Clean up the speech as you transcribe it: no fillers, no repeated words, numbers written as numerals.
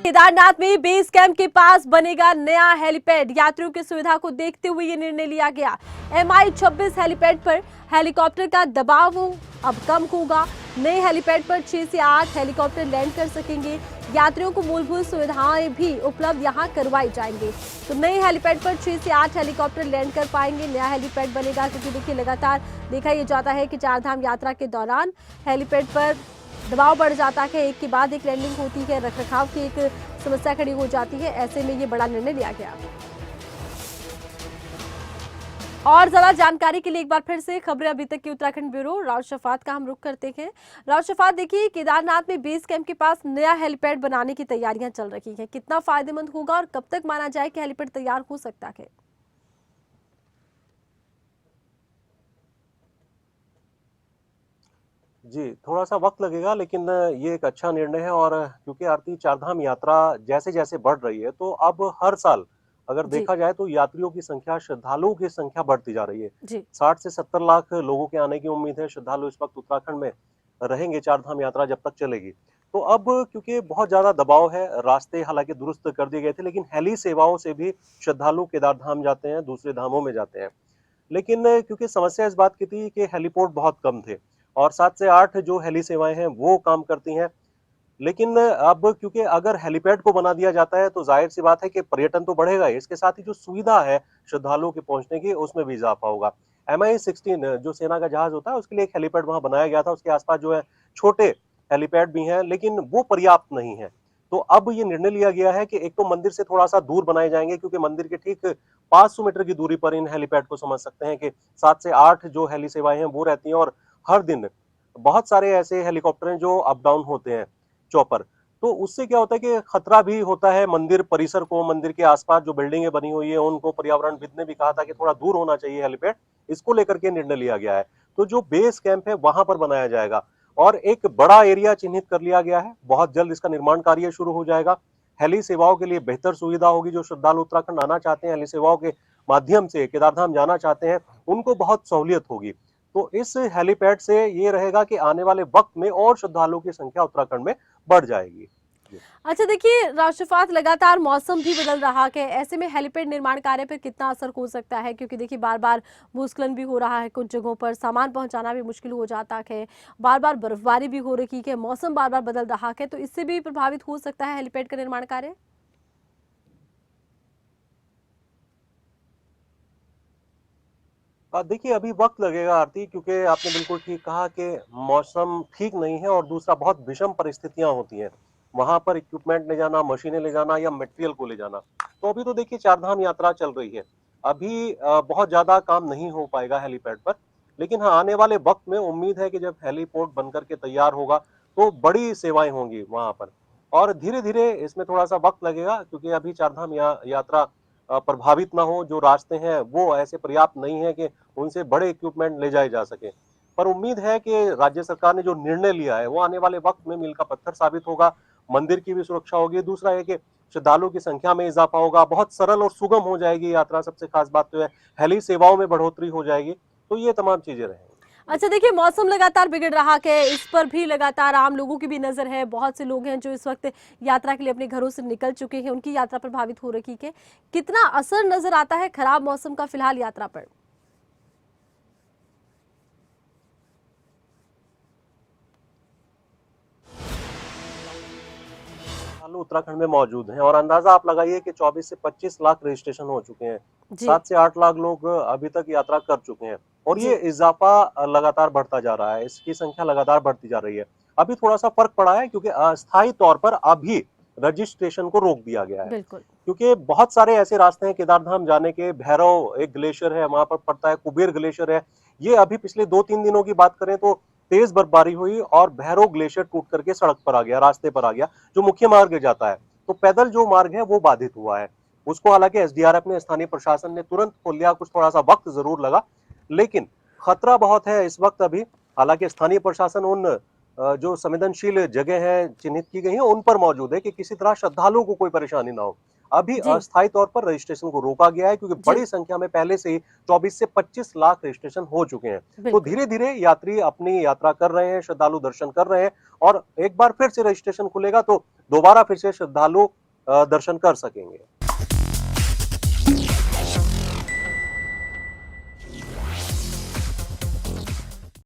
केदारनाथ में base camp के पास बनेगा नया हेलीपैड। यात्रियों की सुविधा को देखते हुए ये निर्णय लिया गया। MI-26 हेलीपैड पर हेलीकॉप्टर का दबाव अब कम होगा। नए हेलीपैड पर 6 से 8 हेलीकॉप्टर लैंड कर सकेंगे। यात्रियों को मूलभूत सुविधाएं भी उपलब्ध यहां करवाई जाएंगी। तो नए हेलीपैड पर 6 से 8 हेलीकॉप्टर लैंड कर पाएंगे। नया हेलीपैड बनेगा क्योंकि देखिए लगातार देखा यह जाता है कि चारधाम यात्रा के दौरान हेलीपैड पर दबाव बढ़ जाता है, एक के बाद एक लैंडिंग होती है, रखरखाव की एक समस्या खड़ी हो जाती है। ऐसे में ये बड़ा निर्णय लिया गया। और ज्यादा जानकारी के लिए एक बार फिर से खबरें अभी तक की उत्तराखंड ब्यूरो राव शफात का हम रुख करते हैं। राव शफात, देखिए केदारनाथ में बेस कैंप के पास नया हेलीपैड बनाने की तैयारियां चल रही हैं, कितना फायदेमंद होगा और कब तक माना जाए कि हेलीपैड तैयार हो सकता है? जी, थोड़ा-सा वक़्त लगेगा लेकिन ये एक अच्छा निर्णय है और क्योंकि आरती चारधाम यात्रा जैसे-जैसे बढ़ रही है, तो अब हर साल अगर जी देखा जाए तो यात्रियों की संख्या, श्रद्धालुओं की संख्या बढ़ती जा रही है। जी 60 से 70 लाख लोगों के आने की उम्मीद है, श्रद्धालु इस वक़्त उत्तराखंड में रहेंगे चारधाम यात्रा जब तक चलेगी। तो अब क्योंकि बहुत ज़्यादा दबाव है, रास्ते हालाँकि दुरुस्त कर दिए गए थे, लेकिन हेली सेवाओं से भी श्रद्धालु केदार धाम जाते हैं, दूसरे धामों में जाते हैं। लेकिन क्योंकि समस्या इस बात की थी कि हेलीपोर्ट बहुत कम थे और 7 से 8 जो हेली सेवाएं हैं वो काम करती हैं। लेकिन अब क्योंकि अगर हेलीपैड को बना दिया जाता है तो जाहिर सी बात है कि पर्यटन तो बढ़ेगा ही, इसके साथ ही जो सुविधा है श्रद्धालुओं के पहुंचने की उसमें भी इजाफा होगा। MI-16 जो सेना का जहाज होता है उसके लिए एक हेलीपैड वहां बनाया गया था, उसके आसपास जो है छोटे हेलीपैड भी हैं लेकिन वो पर्याप्त नहीं है। तो अब ये निर्णय लिया गया है कि एक तो मंदिर से थोड़ा सा दूर बनाए जाएंगे क्योंकि मंदिर के ठीक 500 मीटर की दूरी पर इन हेलीपैड को समझ सकते हैं कि 7 से 8 जो हेली सेवाएं हैं वो रहती हैं और हर दिन बहुत सारे ऐसे हेलीकॉप्टर हैं जो अप डाउन होते हैं चौपर। तो उससे क्या होता है कि खतरा भी होता है मंदिर परिसर को, मंदिर के आसपास जो बिल्डिंगें बनी हुई है उनको। पर्यावरणविद ने भी कहा था कि थोड़ा दूर होना चाहिए हेलीपैड, इसको लेकर के निर्णय लिया गया है। तो जो बेस कैंप है वहां पर बनाया जाएगा और एक बड़ा एरिया चिन्हित कर लिया गया है। बहुत जल्द इसका निर्माण कार्य शुरू हो जाएगा। हेली सेवाओं के लिए बेहतर सुविधा होगी। जो श्रद्धालु उत्तराखंड आना चाहते हैं, हेली सेवाओं के माध्यम से केदारधाम जाना चाहते हैं, उनको बहुत सहूलियत होगी। तो इस हेलीपैड से ये रहेगा कि आने वाले वक्त में और श्रद्धालुओं की संख्या उत्तराखंड में बढ़ जाएगी। जी। अच्छा, देखिए राशिफात लगातार मौसम भी बदल रहा है, ऐसे में हेलीपैड निर्माण कार्य पर कितना असर हो सकता है? क्योंकि देखिए बार बार भूस्खलन भी हो रहा है, कुछ जगहों पर सामान पहुंचाना भी मुश्किल हो जाता है, बार बार बर्फबारी भी हो रही है, मौसम बार बार बदल रहा है, तो इससे भी प्रभावित हो सकता है हेलीपैड का निर्माण कार्य? देखिए अभी वक्त लगेगा आरती, क्योंकि आपने बिल्कुल ठीक कहा कि मौसम ठीक नहीं है और दूसरा बहुत विषम परिस्थितियां होती हैं वहां पर। इक्विपमेंट ले जाना, मशीनें ले जाना या मटेरियल को ले जाना। तो अभी तो देखिए चारधाम यात्रा चल रही है, अभी बहुत ज्यादा काम नहीं हो पाएगा हेलीपैड पर। लेकिन हाँ, आने वाले वक्त में उम्मीद है कि जब हेलीपोर्ट बनकर के तैयार होगा तो बड़ी सेवाएं होंगी वहां पर। और धीरे धीरे इसमें थोड़ा सा वक्त लगेगा क्योंकि अभी चारधाम यात्रा प्रभावित ना हो। जो रास्ते हैं वो ऐसे पर्याप्त नहीं है कि उनसे बड़े इक्विपमेंट ले जाए जा सके। पर उम्मीद है कि राज्य सरकार ने जो निर्णय लिया है वो आने वाले वक्त में मील का पत्थर साबित होगा। मंदिर की भी सुरक्षा होगी, दूसरा है कि श्रद्धालुओं की संख्या में इजाफा होगा, बहुत सरल और सुगम हो जाएगी यात्रा। सबसे खास बात तो है हेली सेवाओं में बढ़ोतरी हो जाएगी। तो ये तमाम चीजें रहेंगी। अच्छा, देखिए मौसम लगातार बिगड़ रहा है, इस पर भी लगातार आम लोगों की भी नजर है। बहुत से लोग हैं जो इस वक्त यात्रा के लिए अपने घरों से निकल चुके हैं, उनकी यात्रा प्रभावित हो रही है। कितना असर नजर आता है खराब मौसम का फिलहाल यात्रा पर? श्रद्धालु उत्तराखंड में मौजूद हैं और अंदाजा आप लगाइए कि 24 से 25 लाख रजिस्ट्रेशन हो चुके हैं। जी 7 से 8 लाख लोग अभी तक यात्रा कर चुके हैं और ये जी इजाफा लगातार बढ़ता जा रहा है, इसकी संख्या लगातार बढ़ती जा रही है। अभी थोड़ा सा फर्क पड़ा है क्योंकि अस्थायी तौर पर अभी रजिस्ट्रेशन को रोक दिया गया है, बिल्कुल। क्योंकि बहुत सारे ऐसे रास्ते हैं केदारधाम जाने के। भैरव एक ग्लेशियर है वहां पर पड़ता है, कुबेर ग्लेशियर है। ये अभी पिछले 2-3 दिनों की बात करें तो तेज बर्फबारी हुई और भैरव ग्लेशियर टूट करके सड़क पर आ गया, रास्ते पर आ गया, जो मुख्य मार्ग जाता है। तो पैदल जो मार्ग है वो बाधित हुआ है। उसको हालांकि एसडीआरएफ ने, स्थानीय प्रशासन ने तुरंत खोल लिया। कुछ थोड़ा सा वक्त जरूर लगा, लेकिन खतरा बहुत है इस वक्त अभी। हालांकि स्थानीय प्रशासन उन जो संवेदनशील जगह है चिन्हित की गई है उन पर मौजूद है कि किसी तरह श्रद्धालुओं को कोई परेशानी ना हो। अभी जी। अस्थायी तौर पर रजिस्ट्रेशन को रोका गया है क्योंकि जी। बड़ी संख्या में पहले से ही 24 से 25 लाख रजिस्ट्रेशन हो चुके हैं। तो बिल्कुल। धीरे-धीरे यात्री अपनी यात्रा कर रहे हैं, श्रद्धालु दर्शन कर रहे हैं और एक बार फिर से रजिस्ट्रेशन खुलेगा तो दोबारा फिर से श्रद्धालु दर्शन कर सकेंगे।